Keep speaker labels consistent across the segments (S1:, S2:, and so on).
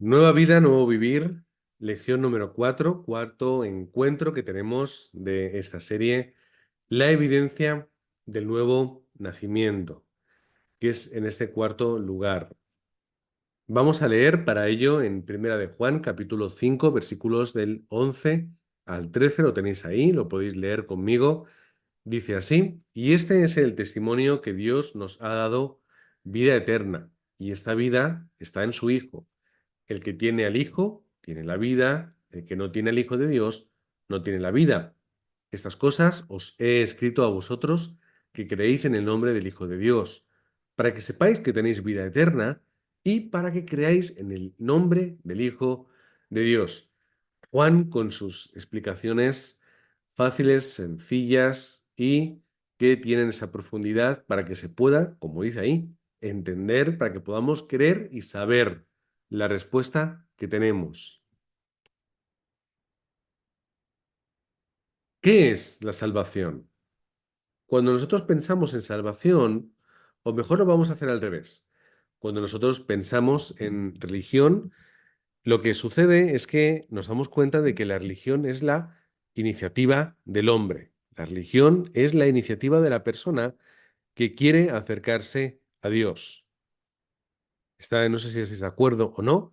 S1: Nueva vida, nuevo vivir, lección número 4, cuarto encuentro que tenemos de esta serie, la evidencia del nuevo nacimiento, que es en este cuarto lugar. Vamos a leer para ello en Primera de Juan, capítulo 5, versículos del 11 al 13, lo tenéis ahí, lo podéis leer conmigo. Dice así, y este es el testimonio que Dios nos ha dado vida eterna, y esta vida está en su Hijo. El que tiene al Hijo tiene la vida, el que no tiene al Hijo de Dios no tiene la vida. Estas cosas os he escrito a vosotros que creéis en el nombre del Hijo de Dios, para que sepáis que tenéis vida eterna y para que creáis en el nombre del Hijo de Dios. Juan, con sus explicaciones fáciles, sencillas y que tienen esa profundidad para que se pueda, como dice ahí, entender, para que podamos creer y saber la respuesta que tenemos. ¿Qué es la salvación? Cuando nosotros pensamos en salvación, o mejor lo vamos a hacer al revés. Cuando nosotros pensamos en religión, lo que sucede es que nos damos cuenta de que la religión es la iniciativa del hombre. La religión es la iniciativa de la persona que quiere acercarse a Dios. No sé si estáis de acuerdo o no,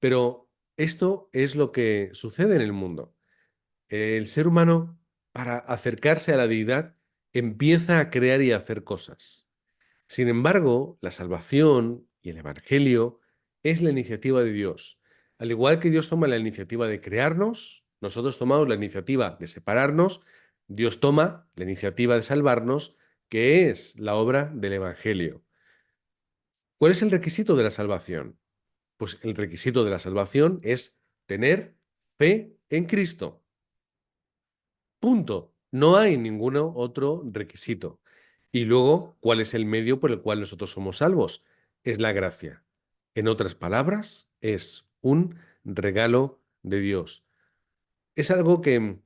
S1: pero esto es lo que sucede en el mundo. El ser humano, para acercarse a la deidad, empieza a crear y a hacer cosas. Sin embargo, la salvación y el Evangelio es la iniciativa de Dios. Al igual que Dios toma la iniciativa de crearnos, nosotros tomamos la iniciativa de separarnos, Dios toma la iniciativa de salvarnos, que es la obra del Evangelio. ¿Cuál es el requisito de la salvación? Pues el requisito de la salvación es tener fe en Cristo. Punto. No hay ningún otro requisito. Y luego, ¿cuál es el medio por el cual nosotros somos salvos? Es la gracia. En otras palabras, es un regalo de Dios. Es algo que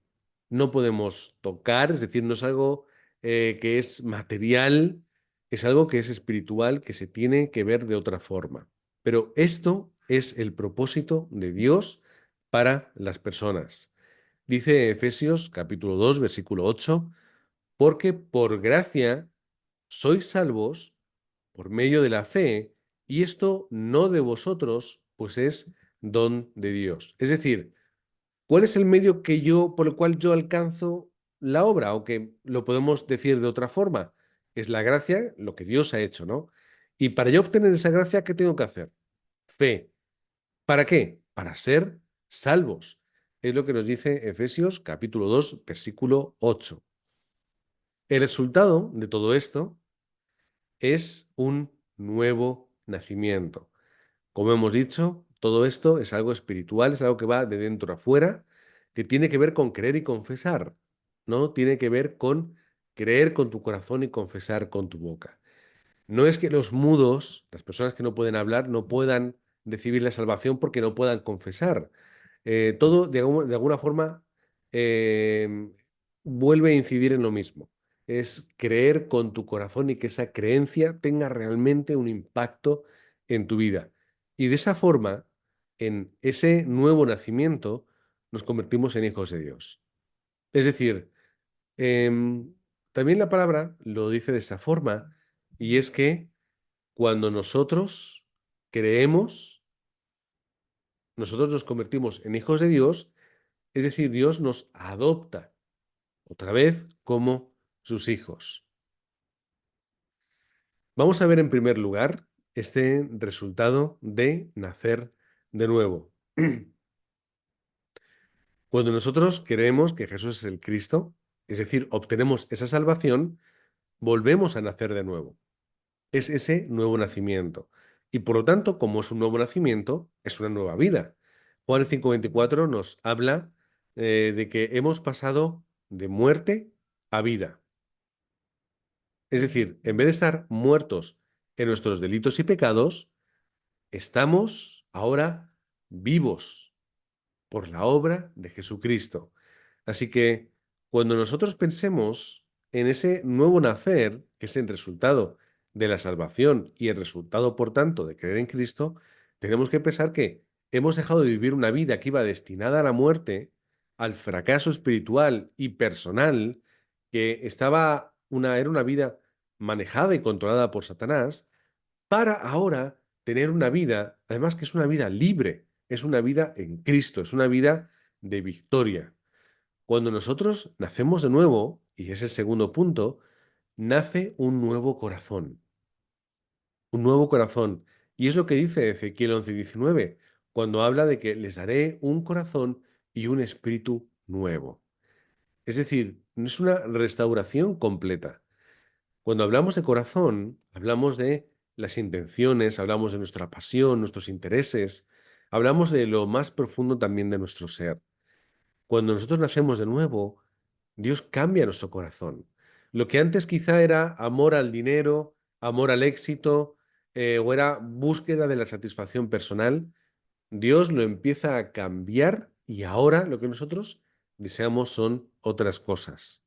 S1: no podemos tocar, es decir, no es algo que es material, es algo que es espiritual, que se tiene que ver de otra forma. Pero esto es el propósito de Dios para las personas. Dice Efesios capítulo 2, versículo 8, porque por gracia sois salvos por medio de la fe, y esto no de vosotros, pues es don de Dios. Es decir, ¿cuál es el medio por el cual yo alcanzo la obra? O que lo podemos decir de otra forma. Es la gracia, lo que Dios ha hecho, ¿no? Y para yo obtener esa gracia, ¿qué tengo que hacer? Fe. ¿Para qué? Para ser salvos. Es lo que nos dice Efesios capítulo 2, versículo 8. El resultado de todo esto es un nuevo nacimiento. Como hemos dicho, todo esto es algo espiritual, es algo que va de dentro a fuera, que tiene que ver con creer y confesar, ¿no? Tiene que ver con creer con tu corazón y confesar con tu boca. No es que los mudos, las personas que no pueden hablar, no puedan recibir la salvación porque no puedan confesar. Todo de alguna forma eh, vuelve a incidir en lo mismo. Es creer con tu corazón y que esa creencia tenga realmente un impacto en tu vida. Y de esa forma, en ese nuevo nacimiento, nos convertimos en hijos de Dios. Es decir, em, también la palabra lo dice de esta forma, y es que cuando nosotros creemos, nosotros nos convertimos en hijos de Dios, es decir, Dios nos adopta otra vez como sus hijos. Vamos a ver en primer lugar este resultado de nacer de nuevo. Cuando nosotros creemos que Jesús es el Cristo, es decir, obtenemos esa salvación, volvemos a nacer de nuevo. Es ese nuevo nacimiento. Y por lo tanto, como es un nuevo nacimiento, es una nueva vida. Juan 5:24 nos habla de que hemos pasado de muerte a vida. Es decir, en vez de estar muertos en nuestros delitos y pecados, estamos ahora vivos por la obra de Jesucristo. Así que cuando nosotros pensemos en ese nuevo nacer, que es el resultado de la salvación y el resultado, por tanto, de creer en Cristo, tenemos que pensar que hemos dejado de vivir una vida que iba destinada a la muerte, al fracaso espiritual y personal, que era una vida manejada y controlada por Satanás, para ahora tener una vida, además que es una vida libre, es una vida en Cristo, es una vida de victoria. Cuando nosotros nacemos de nuevo, y es el segundo punto, nace un nuevo corazón, un nuevo corazón. Y es lo que dice Ezequiel 11:19, cuando habla de que les daré un corazón y un espíritu nuevo. Es decir, es una restauración completa. Cuando hablamos de corazón, hablamos de las intenciones, hablamos de nuestra pasión, nuestros intereses, hablamos de lo más profundo también de nuestro ser. Cuando nosotros nacemos de nuevo, Dios cambia nuestro corazón. Lo que antes quizá era amor al dinero, amor al éxito, o era búsqueda de la satisfacción personal, Dios lo empieza a cambiar y ahora lo que nosotros deseamos son otras cosas.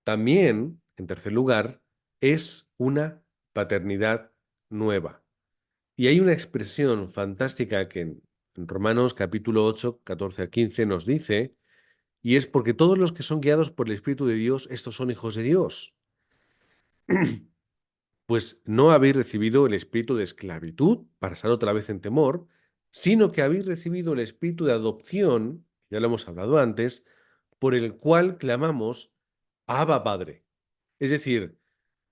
S1: También, en tercer lugar, es una paternidad nueva. Y hay una expresión fantástica que en Romanos capítulo 8, 14 a 15 nos dice, y es porque todos los que son guiados por el Espíritu de Dios, estos son hijos de Dios. Pues no habéis recibido el espíritu de esclavitud para estar otra vez en temor, sino que habéis recibido el espíritu de adopción, ya lo hemos hablado antes, por el cual clamamos, Abba Padre. Es decir,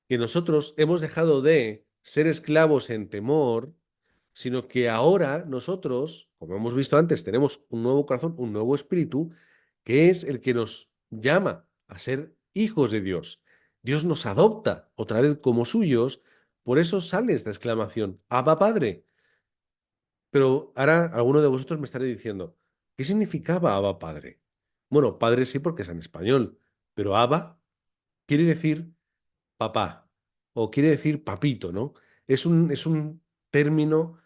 S1: que nosotros hemos dejado de ser esclavos en temor, sino que ahora nosotros, como hemos visto antes, tenemos un nuevo corazón, un nuevo espíritu, que es el que nos llama a ser hijos de Dios. Dios nos adopta otra vez como suyos, por eso sale esta exclamación, Abba Padre. Pero ahora alguno de vosotros me estará diciendo, ¿qué significaba Abba Padre? Bueno, padre sí porque es en español, pero Abba quiere decir papá, o quiere decir papito, ¿no? Es un término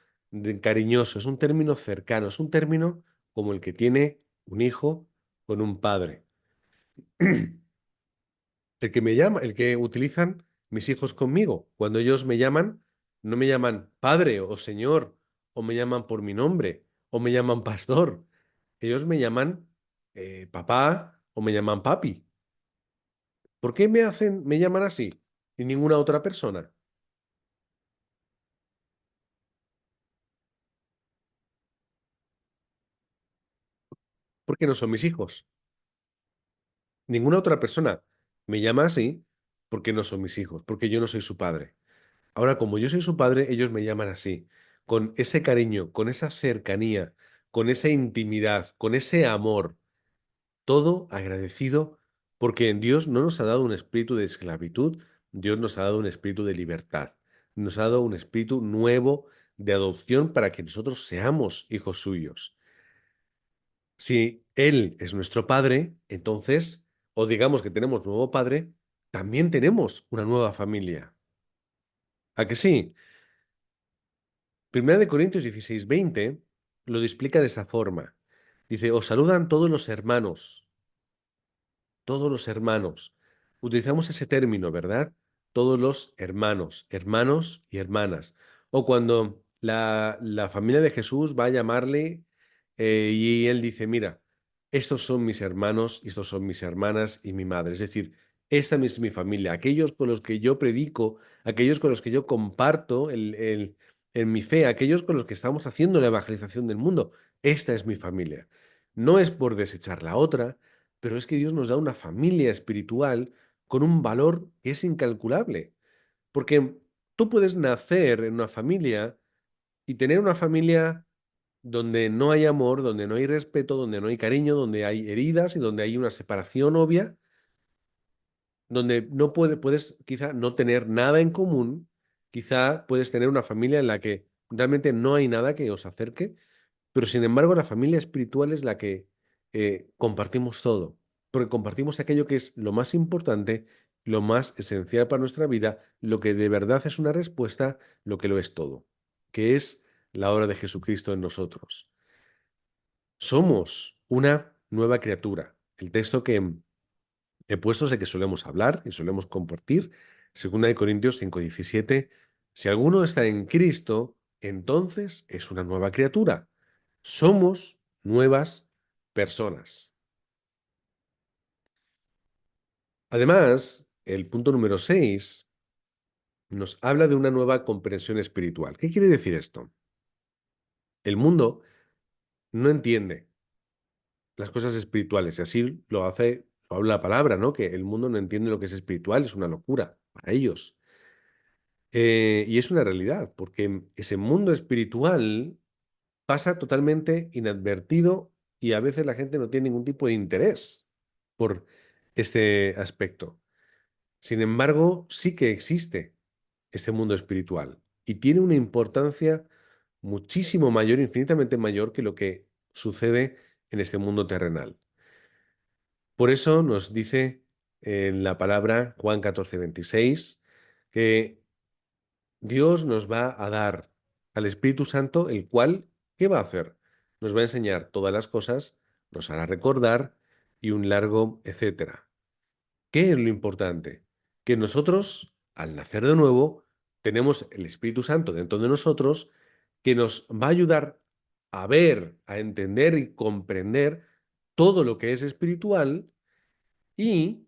S1: cariñoso, es un término cercano, es un término como el que tiene un hijo con un padre. El que me llama, el que utilizan mis hijos conmigo. Cuando ellos me llaman, no me llaman padre o señor, o me llaman por mi nombre, o me llaman pastor. Ellos me llaman papá o me llaman papi. ¿Por qué me llaman así y ninguna otra persona? Porque no son mis hijos. Ninguna otra persona me llama así porque no son mis hijos, porque yo no soy su padre. Ahora, como yo soy su padre, ellos me llaman así, con ese cariño, con esa cercanía, con esa intimidad, con ese amor, todo agradecido porque en Dios no nos ha dado un espíritu de esclavitud, Dios nos ha dado un espíritu de libertad, nos ha dado un espíritu nuevo de adopción para que nosotros seamos hijos suyos. Si Él es nuestro Padre, entonces, o digamos que tenemos nuevo Padre, también tenemos una nueva familia. ¿A que sí? Primera de Corintios 16:20 lo explica de esa forma. Dice, os saludan todos los hermanos. Utilizamos ese término, ¿verdad? Todos los hermanos, hermanos y hermanas. O cuando la familia de Jesús va a llamarle y él dice, mira, estos son mis hermanos, estos son mis hermanas y mi madre. Es decir, esta es mi familia, aquellos con los que yo predico, aquellos con los que yo comparto en mi fe, aquellos con los que estamos haciendo la evangelización del mundo. Esta es mi familia. No es por desechar la otra, pero es que Dios nos da una familia espiritual con un valor que es incalculable. Porque tú puedes nacer en una familia y tener una familia donde no hay amor, donde no hay respeto, donde no hay cariño, donde hay heridas y donde hay una separación obvia, donde no puedes quizá no tener nada en común, quizá puedes tener una familia en la que realmente no hay nada que os acerque, pero sin embargo la familia espiritual es la que compartimos todo, porque compartimos aquello que es lo más importante, lo más esencial para nuestra vida, lo que de verdad es una respuesta, lo que lo es todo, que es la obra de Jesucristo en nosotros. Somos una nueva criatura. El texto que he puesto es el que solemos hablar y solemos compartir, 2 de Corintios 5:17. Si alguno está en Cristo, entonces es una nueva criatura. Somos nuevas personas. Además, el punto número 6 nos habla de una nueva comprensión espiritual. ¿Qué quiere decir esto? El mundo no entiende las cosas espirituales y así lo habla la palabra, ¿no? Que el mundo no entiende lo que es espiritual, es una locura para ellos. Y es una realidad, porque ese mundo espiritual pasa totalmente inadvertido y a veces la gente no tiene ningún tipo de interés por este aspecto. Sin embargo, sí que existe este mundo espiritual y tiene una importancia muchísimo mayor, infinitamente mayor que lo que sucede en este mundo terrenal. Por eso nos dice en la palabra Juan 14:26 que Dios nos va a dar al Espíritu Santo, el cual, ¿qué va a hacer? Nos va a enseñar todas las cosas, nos hará recordar y un largo etcétera. ¿Qué es lo importante? Que nosotros, al nacer de nuevo, tenemos el Espíritu Santo dentro de nosotros que nos va a ayudar a ver, a entender y comprender todo lo que es espiritual y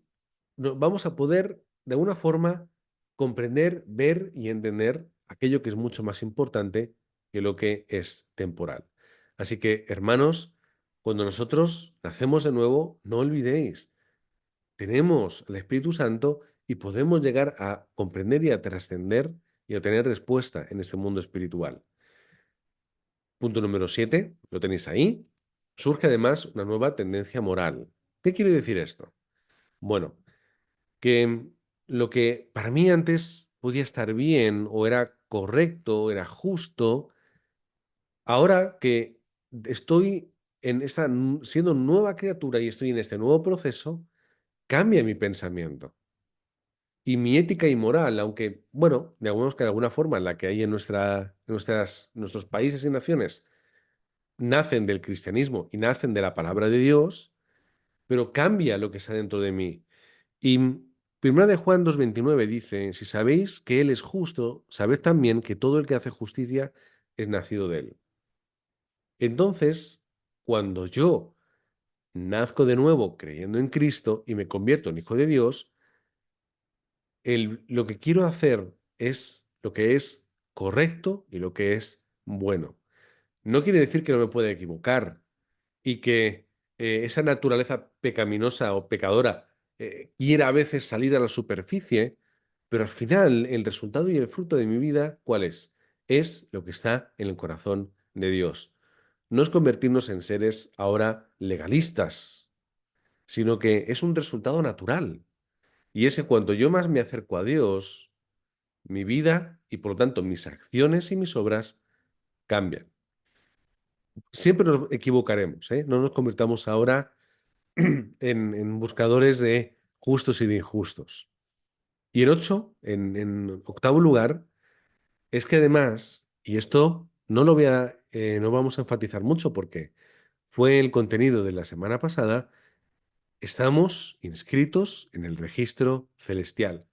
S1: vamos a poder, de alguna forma, comprender, ver y entender aquello que es mucho más importante que lo que es temporal. Así que, hermanos, cuando nosotros nacemos de nuevo, no olvidéis, tenemos el Espíritu Santo y podemos llegar a comprender y a trascender y a tener respuesta en este mundo espiritual. Punto número 7, lo tenéis ahí. Surge además una nueva tendencia moral. ¿Qué quiere decir esto? Bueno, que lo que para mí antes podía estar bien o era correcto, era justo, ahora que estoy siendo nueva criatura y estoy en este nuevo proceso, cambia mi pensamiento y mi ética y moral, aunque, bueno, de alguna forma, en la que hay nuestros países y naciones, nacen del cristianismo y nacen de la palabra de Dios, pero cambia lo que está dentro de mí. Y Primera de Juan 2:29 dice, si sabéis que Él es justo, sabed también que todo el que hace justicia es nacido de Él. Entonces, cuando yo nazco de nuevo creyendo en Cristo y me convierto en hijo de Dios, lo que quiero hacer es lo que es correcto y lo que es bueno. No quiere decir que no me pueda equivocar y que esa naturaleza pecaminosa o pecadora quiera a veces salir a la superficie, pero al final el resultado y el fruto de mi vida, ¿cuál es? Es lo que está en el corazón de Dios. No es convertirnos en seres ahora legalistas, sino que es un resultado natural. Y es que cuanto yo más me acerco a Dios, mi vida y por lo tanto mis acciones y mis obras cambian. Siempre nos equivocaremos, ¿eh? No nos convirtamos ahora en buscadores de justos y de injustos. Y en octavo lugar, es que además, y esto no vamos a enfatizar mucho porque fue el contenido de la semana pasada, estamos inscritos en el registro celestial.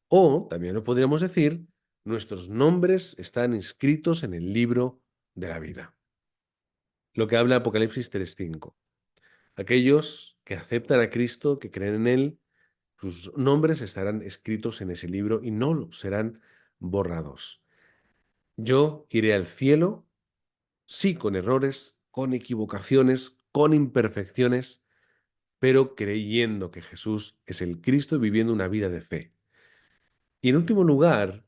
S1: O, también lo podríamos decir, nuestros nombres están inscritos en el libro de la vida. Lo que habla Apocalipsis 3:5. Aquellos que aceptan a Cristo, que creen en Él, sus nombres estarán escritos en ese libro y no serán borrados. Yo iré al cielo, sí, con errores, con equivocaciones, con imperfecciones, pero creyendo que Jesús es el Cristo y viviendo una vida de fe. Y en último lugar,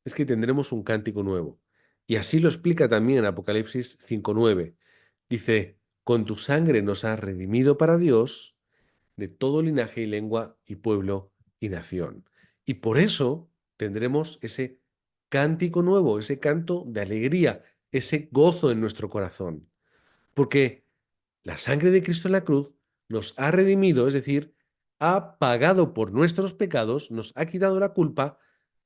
S1: es que tendremos un cántico nuevo. Y así lo explica también Apocalipsis 5:9. Dice, con tu sangre nos has redimido para Dios de todo linaje y lengua y pueblo y nación. Y por eso tendremos ese cántico nuevo, ese canto de alegría, ese gozo en nuestro corazón. Porque la sangre de Cristo en la cruz nos ha redimido, es decir, ha pagado por nuestros pecados, nos ha quitado la culpa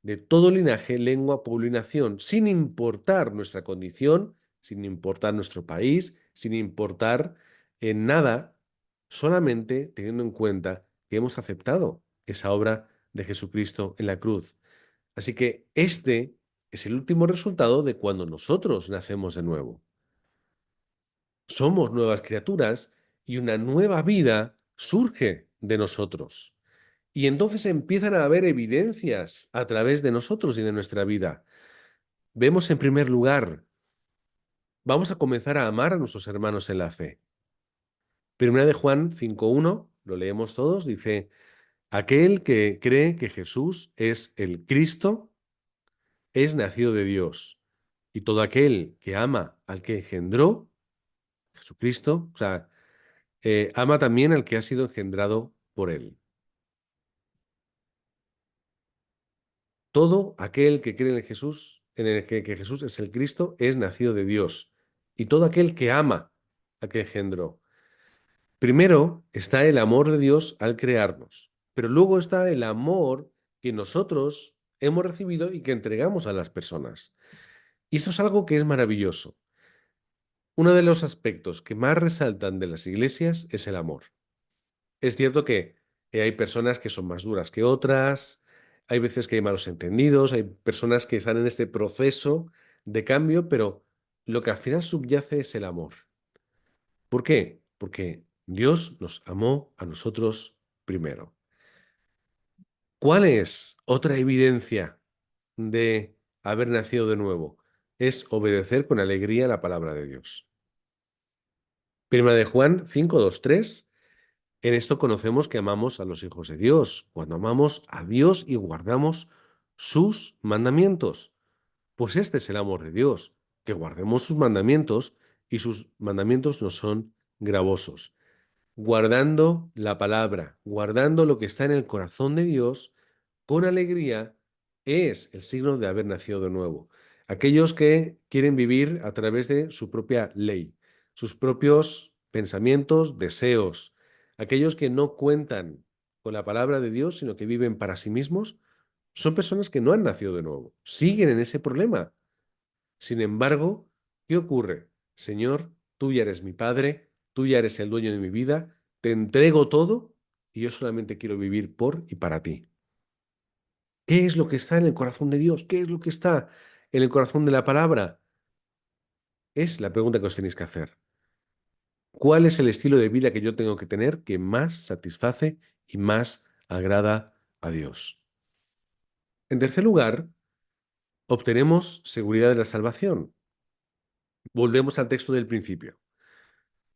S1: de todo linaje, lengua, pueblo y nación, sin importar nuestra condición, sin importar nuestro país, sin importar en nada, solamente teniendo en cuenta que hemos aceptado esa obra de Jesucristo en la cruz. Así que este es el último resultado de cuando nosotros nacemos de nuevo. Somos nuevas criaturas y una nueva vida surge de nosotros. Y entonces empiezan a haber evidencias a través de nosotros y de nuestra vida. Vemos en primer lugar, vamos a comenzar a amar a nuestros hermanos en la fe. Primera de Juan 5:1, lo leemos todos, dice, aquel que cree que Jesús es el Cristo es nacido de Dios. Y todo aquel que ama al que engendró, Jesucristo, o sea, ama también al que ha sido engendrado por él. Todo aquel que cree en Jesús, en el que Jesús es el Cristo, es nacido de Dios. Y todo aquel que ama al que engendró. Primero está el amor de Dios al crearnos, pero luego está el amor que nosotros hemos recibido y que entregamos a las personas. Y esto es algo que es maravilloso. Uno de los aspectos que más resaltan de las iglesias es el amor. Es cierto que hay personas que son más duras que otras, hay veces que hay malos entendidos, hay personas que están en este proceso de cambio, pero lo que al final subyace es el amor. ¿Por qué? Porque Dios nos amó a nosotros primero. ¿Cuál es otra evidencia de haber nacido de nuevo? Es obedecer con alegría la palabra de Dios. Primera de Juan 5:2-3. En esto conocemos que amamos a los hijos de Dios, cuando amamos a Dios y guardamos sus mandamientos. Pues este es el amor de Dios, que guardemos sus mandamientos y sus mandamientos no son gravosos. Guardando la palabra, guardando lo que está en el corazón de Dios, con alegría, es el signo de haber nacido de nuevo. Aquellos que quieren vivir a través de su propia ley, sus propios pensamientos, deseos, aquellos que no cuentan con la palabra de Dios, sino que viven para sí mismos, son personas que no han nacido de nuevo, siguen en ese problema. Sin embargo, ¿qué ocurre? Señor, tú ya eres mi Padre, tú ya eres el dueño de mi vida, te entrego todo y yo solamente quiero vivir por y para ti. ¿Qué es lo que está en el corazón de Dios? ¿Qué es lo que está en el corazón de la palabra? Es la pregunta que os tenéis que hacer. ¿Cuál es el estilo de vida que yo tengo que tener que más satisface y más agrada a Dios? En tercer lugar, obtenemos seguridad de la salvación. Volvemos al texto del principio.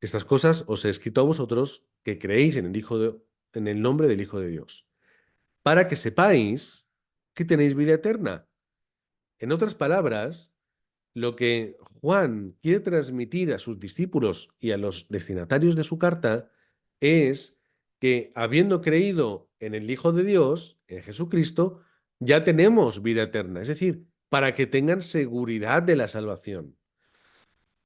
S1: Estas cosas os he escrito a vosotros que creéis en en el nombre del Hijo de Dios, para que sepáis que tenéis vida eterna. En otras palabras, lo que Juan quiere transmitir a sus discípulos y a los destinatarios de su carta es que, habiendo creído en el Hijo de Dios, en Jesucristo, ya tenemos vida eterna. Es decir, para que tengan seguridad de la salvación.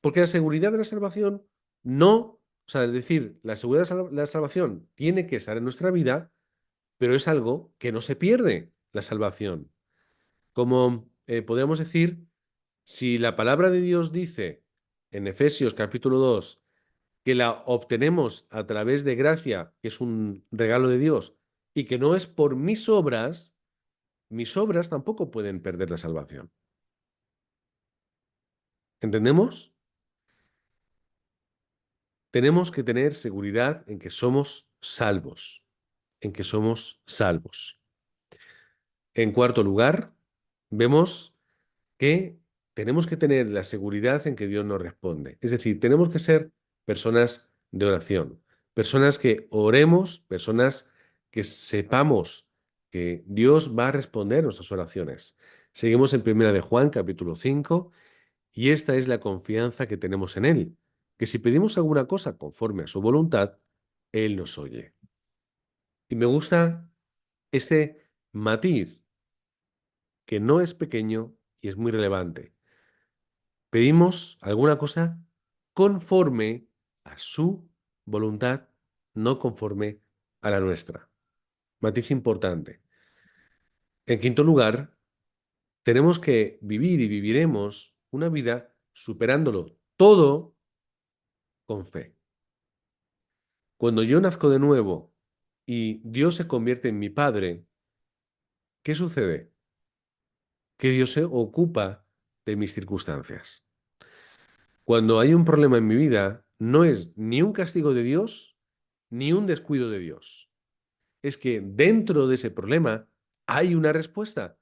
S1: Porque la seguridad de la salvación no, o sea, es decir, la seguridad de la salvación tiene que estar en nuestra vida, pero es algo que no se pierde, la salvación. Como podríamos decir, si la palabra de Dios dice en Efesios capítulo 2 que la obtenemos a través de gracia, que es un regalo de Dios, y que no es por mis obras tampoco pueden perder la salvación. ¿Entendemos? Tenemos que tener seguridad en que somos salvos, en que somos salvos. En cuarto lugar, vemos que tenemos que tener la seguridad en que Dios nos responde. Es decir, tenemos que ser personas de oración, personas que oremos, personas que sepamos que Dios va a responder nuestras oraciones. Seguimos en Primera de Juan, capítulo 5, y esta es la confianza que tenemos en Él, que si pedimos alguna cosa conforme a su voluntad, Él nos oye. Y me gusta este matiz, que no es pequeño y es muy relevante. Pedimos alguna cosa conforme a su voluntad, no conforme a la nuestra. Matiz importante. En quinto lugar, tenemos que vivir y viviremos una vida superándolo todo con fe. Cuando yo nazco de nuevo y Dios se convierte en mi Padre, ¿qué sucede? que Dios se ocupa de mis circunstancias. Cuando hay un problema en mi vida, no es ni un castigo de Dios, ni un descuido de Dios. Es que dentro de ese problema hay una respuesta.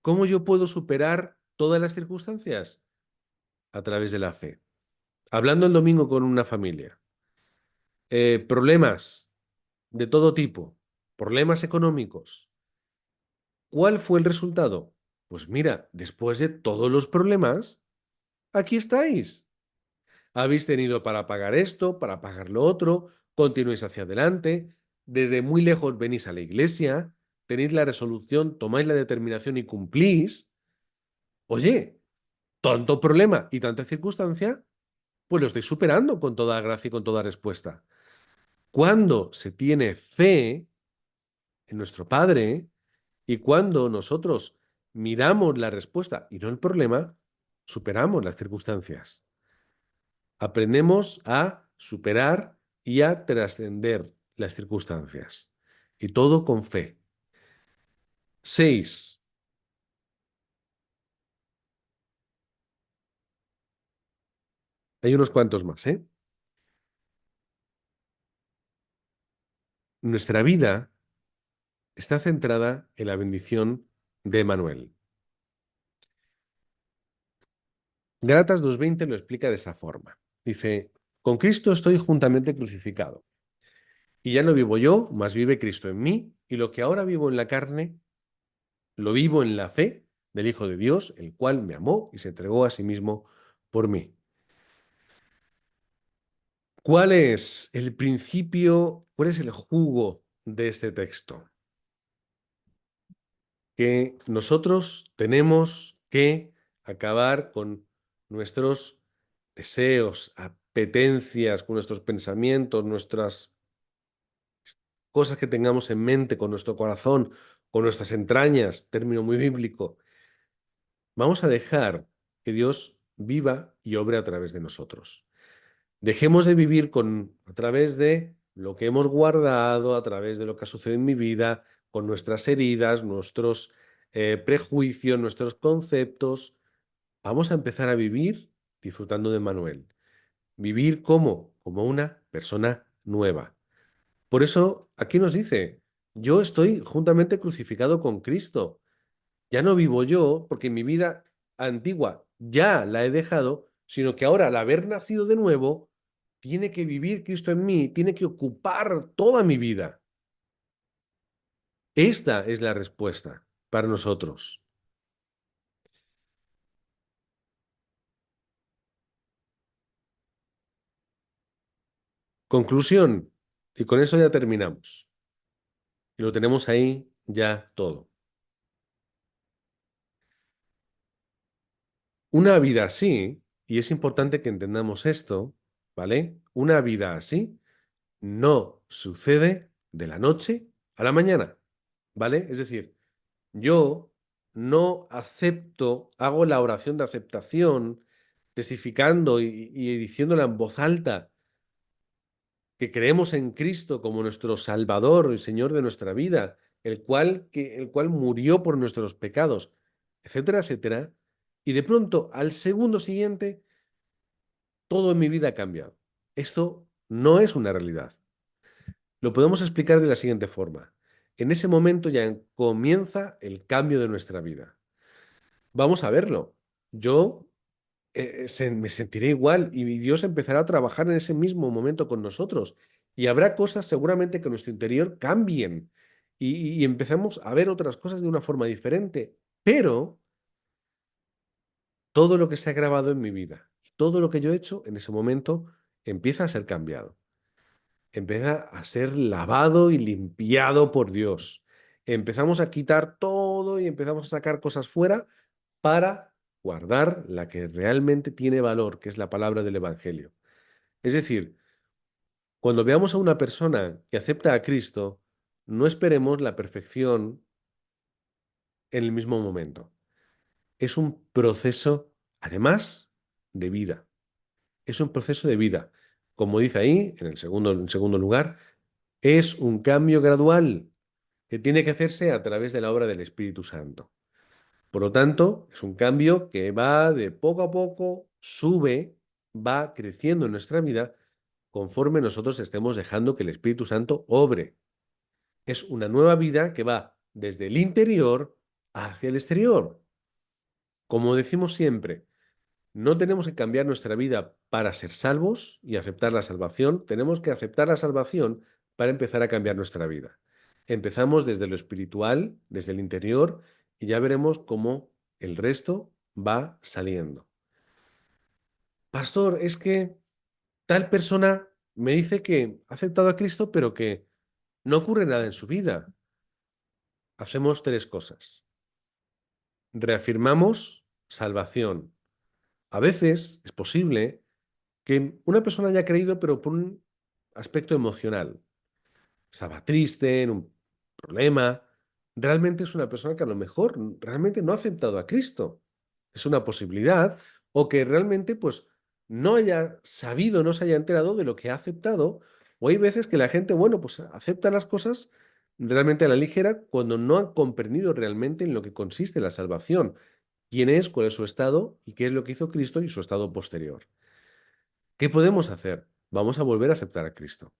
S1: ¿Cómo yo puedo superar todas las circunstancias? A través de la fe. Hablando el domingo con una familia. Problemas de todo tipo, problemas económicos. ¿Cuál fue el resultado? Pues mira, después de todos los problemas, aquí estáis. Habéis tenido para pagar esto, para pagar lo otro, continuáis hacia adelante, desde muy lejos venís a la iglesia, tenéis la resolución, tomáis la determinación y cumplís. Oye, tanto problema y tanta circunstancia, pues lo estáis superando con toda gracia y con toda respuesta. Cuando se tiene fe en nuestro Padre y cuando nosotros miramos la respuesta y no el problema, superamos las circunstancias. Aprendemos a superar y a trascender las circunstancias. Y todo con fe. 6. Hay unos cuantos más, ¿eh? Nuestra vida está centrada en la bendición de Manuel. Gálatas 2:20 lo explica de esa forma. Dice, con Cristo estoy juntamente crucificado. Y ya no vivo yo, mas vive Cristo en mí, y lo que ahora vivo en la carne, lo vivo en la fe del Hijo de Dios, el cual me amó y se entregó a sí mismo por mí. ¿Cuál es el principio, cuál es el jugo de este texto? Que nosotros tenemos que acabar con nuestros deseos, apetencias, con nuestros pensamientos, nuestras cosas que tengamos en mente, con nuestro corazón, con nuestras entrañas, término muy bíblico. Vamos a dejar que Dios viva y obre a través de nosotros. Dejemos de vivir a través de lo que hemos guardado, a través de lo que ha sucedido en mi vida, con nuestras heridas, nuestros prejuicios, nuestros conceptos. Vamos a empezar a vivir disfrutando de Manuel. Vivir como una persona nueva. Por eso aquí nos dice, yo estoy juntamente crucificado con Cristo. Ya no vivo yo porque mi vida antigua ya la he dejado, sino que ahora al haber nacido de nuevo, tiene que vivir Cristo en mí, tiene que ocupar toda mi vida. Esta es la respuesta para nosotros. Conclusión, y con eso ya terminamos. Y lo tenemos ahí ya todo. Una vida así, y es importante que entendamos esto, ¿vale? Una vida así no sucede de la noche a la mañana, ¿vale? Es decir, yo no acepto, hago la oración de aceptación, testificando y diciéndola en voz alta, que creemos en Cristo como nuestro Salvador, el Señor de nuestra vida, el cual murió por nuestros pecados, etcétera, etcétera. Y de pronto, al segundo siguiente, todo en mi vida ha cambiado. Esto no es una realidad. Lo podemos explicar de la siguiente forma. En ese momento ya comienza el cambio de nuestra vida. Vamos a verlo. Yo me sentiré igual y Dios empezará a trabajar en ese mismo momento con nosotros. Y habrá cosas seguramente que en nuestro interior cambien y empezamos a ver otras cosas de una forma diferente. Pero todo lo que se ha grabado en mi vida, todo lo que yo he hecho en ese momento empieza a ser cambiado. Empieza a ser lavado y limpiado por Dios. Empezamos a quitar todo y empezamos a sacar cosas fuera para guardar la que realmente tiene valor, que es la palabra del Evangelio. Es decir, cuando veamos a una persona que acepta a Cristo, no esperemos la perfección en el mismo momento. Es un proceso, además, de vida. Es un proceso de vida. Como dice ahí, en segundo lugar, es un cambio gradual que tiene que hacerse a través de la obra del Espíritu Santo. Por lo tanto, es un cambio que va de poco a poco, sube, va creciendo en nuestra vida conforme nosotros estemos dejando que el Espíritu Santo obre. Es una nueva vida que va desde el interior hacia el exterior. Como decimos siempre, no tenemos que cambiar nuestra vida para ser salvos y aceptar la salvación, tenemos que aceptar la salvación para empezar a cambiar nuestra vida. Empezamos desde lo espiritual, desde el interior, y ya veremos cómo el resto va saliendo. Pastor, es que tal persona me dice que ha aceptado a Cristo, pero que no ocurre nada en su vida. Hacemos tres cosas. Reafirmamos salvación. A veces es posible que una persona haya creído, pero por un aspecto emocional. Estaba triste, en un problema. Realmente es una persona que a lo mejor realmente no ha aceptado a Cristo. Es una posibilidad. O que realmente pues no haya sabido, no se haya enterado de lo que ha aceptado. O hay veces que la gente, bueno, pues acepta las cosas realmente a la ligera cuando no han comprendido realmente en lo que consiste la salvación. Quién es, cuál es su estado y qué es lo que hizo Cristo y su estado posterior. ¿Qué podemos hacer? Vamos a volver a aceptar a Cristo.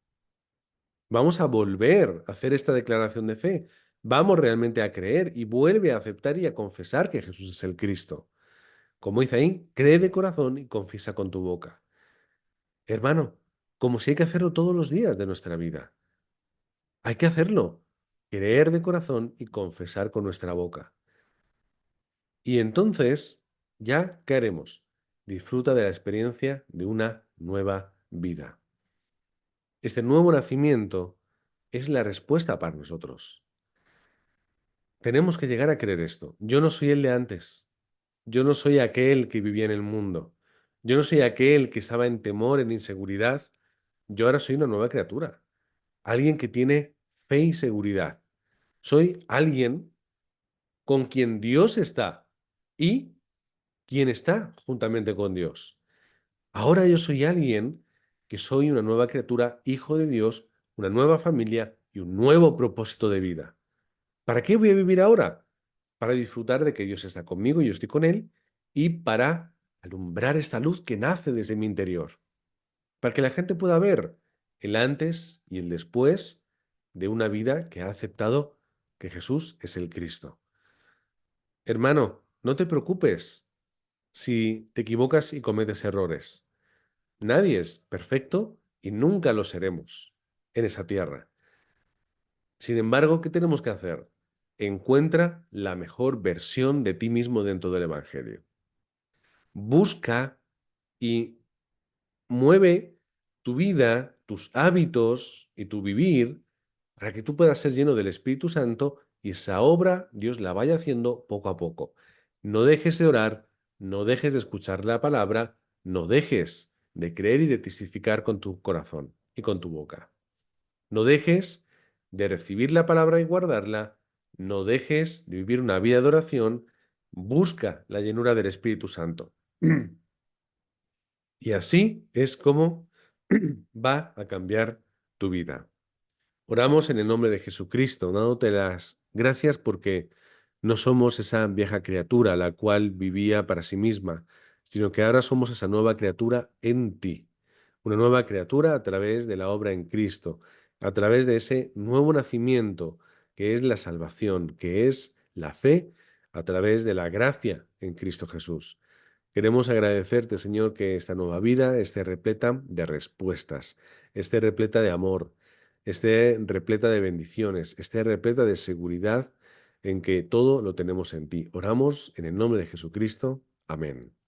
S1: Vamos a volver a hacer esta declaración de fe. Vamos realmente a creer y vuelve a aceptar y a confesar que Jesús es el Cristo. Como dice ahí, cree de corazón y confiesa con tu boca. Hermano, como si hay que hacerlo todos los días de nuestra vida. Hay que hacerlo. Creer de corazón y confesar con nuestra boca. Y entonces, ya, ¿qué haremos? Disfruta de la experiencia de una nueva vida. Este nuevo nacimiento es la respuesta para nosotros. Tenemos que llegar a creer esto. Yo no soy el de antes. Yo no soy aquel que vivía en el mundo. Yo no soy aquel que estaba en temor, en inseguridad. Yo ahora soy una nueva criatura. Alguien que tiene fe y seguridad. Soy alguien con quien Dios está y quien está juntamente con Dios. Ahora yo soy alguien que soy una nueva criatura, hijo de Dios, una nueva familia y un nuevo propósito de vida. ¿Para qué voy a vivir ahora? Para disfrutar de que Dios está conmigo y yo estoy con Él y para alumbrar esta luz que nace desde mi interior. Para que la gente pueda ver el antes y el después de una vida que ha aceptado que Jesús es el Cristo. Hermano, no te preocupes si te equivocas y cometes errores. Nadie es perfecto y nunca lo seremos en esa tierra. Sin embargo, ¿qué tenemos que hacer? Encuentra la mejor versión de ti mismo dentro del Evangelio. Busca y mueve tu vida, tus hábitos y tu vivir para que tú puedas ser lleno del Espíritu Santo y esa obra Dios la vaya haciendo poco a poco. No dejes de orar, no dejes de escuchar la palabra, no dejes de creer y de testificar con tu corazón y con tu boca. No dejes de recibir la palabra y guardarla. No dejes de vivir una vida de oración. Busca la llenura del Espíritu Santo. Y así es como va a cambiar tu vida. Oramos en el nombre de Jesucristo, dándote las gracias porque no somos esa vieja criatura la cual vivía para sí misma, sino que ahora somos esa nueva criatura en ti. Una nueva criatura a través de la obra en Cristo, a través de ese nuevo nacimiento que es la salvación, que es la fe, a través de la gracia en Cristo Jesús. Queremos agradecerte, Señor, que esta nueva vida esté repleta de respuestas, esté repleta de amor, esté repleta de bendiciones, esté repleta de seguridad en que todo lo tenemos en ti. Oramos en el nombre de Jesucristo. Amén.